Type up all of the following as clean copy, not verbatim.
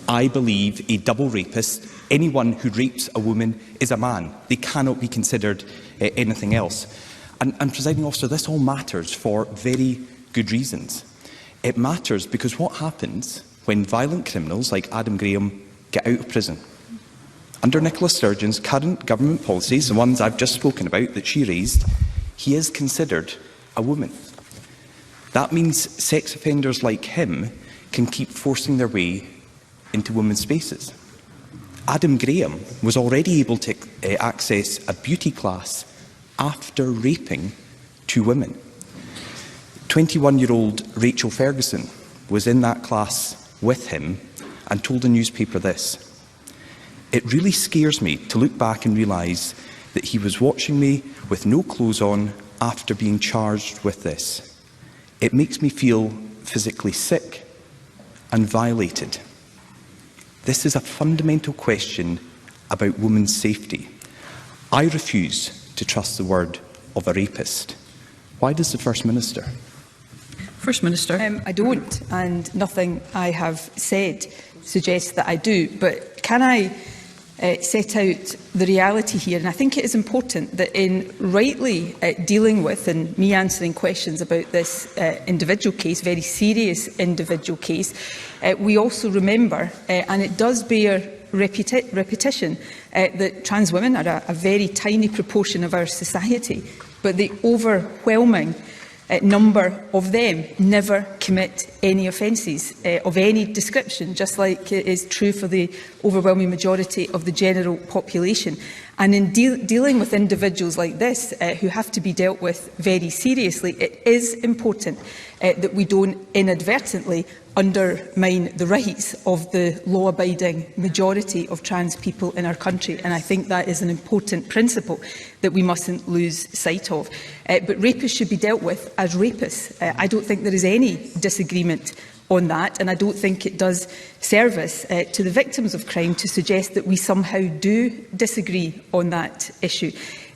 I believe a double rapist, anyone who rapes a woman, is a man. They cannot be considered anything else. And Presiding Officer, this all matters for very good reasons. It matters because what happens when violent criminals like Adam Graham get out of prison? Under Nicola Sturgeon's current government policies, the ones I've just spoken about that she raised, he is considered a woman. That means sex offenders like him can keep forcing their way into women's spaces. Adam Graham was already able to access a beauty class after raping 2 women. 21-year-old Rachel Ferguson was in that class with him and told a newspaper this: "It really scares me to look back and realise that he was watching me with no clothes on after being charged with this. It makes me feel physically sick and violated." This is a fundamental question about women's safety. I refuse to trust the word of a rapist. Why does the First Minister? First Minister. I don't, and nothing I have said suggests that I do. But can I set out the reality here? And I think it is important that in rightly dealing with and me answering questions about this individual case, very serious individual case, we also remember, and it does bear repetition, that trans women are a very tiny proportion of our society, but the overwhelming number of them never commit any offences of any description, just like it is true for the overwhelming majority of the general population. And in dealing with individuals like this, who have to be dealt with very seriously, it is important that we don't inadvertently undermine the rights of the law-abiding majority of trans people in our country. And I think that is an important principle that we mustn't lose sight of. But rapists should be dealt with as rapists. I don't think there is any disagreement on that, and I don't think it does service to the victims of crime to suggest that we somehow do disagree on that issue.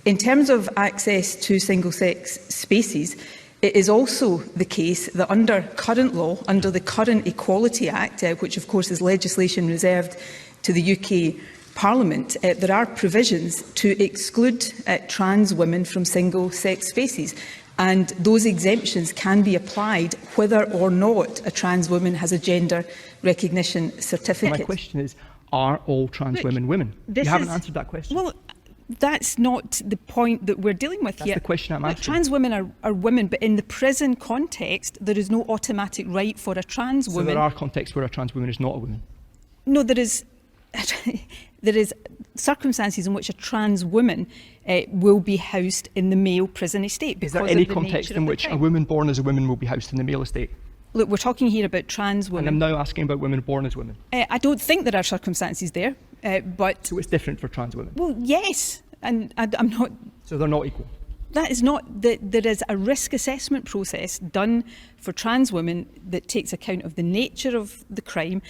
In terms of access to single-sex spaces, it is also the case that under current law, under the current Equality Act, which of course is legislation reserved to the UK Parliament, there are provisions to exclude trans women from single-sex spaces. And those exemptions can be applied whether or not a trans woman has a gender recognition certificate. My question is, are all trans women women? You haven't answered that question. Well, that's not the point that we're dealing with here. That's the question I'm asking. Trans women are women, but in the prison context, there is no automatic right for a trans woman. So there are contexts where a trans woman is not a woman? No, there is circumstances in which a trans woman will be housed in the male prison estate. Is there any context in which a woman born as a woman will be housed in the male estate? Look, we're talking here about trans women. And I'm now asking about women born as women. I don't think there are circumstances there, but... So it's different for trans women? Well, yes, and I'm not... So they're not equal? That is not... There is a risk assessment process done for trans women that takes account of the nature of the crime.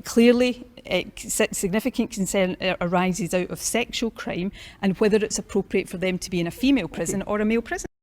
Clearly, significant concern arises out of sexual crime and whether it's appropriate for them to be in a female prison or a male prison.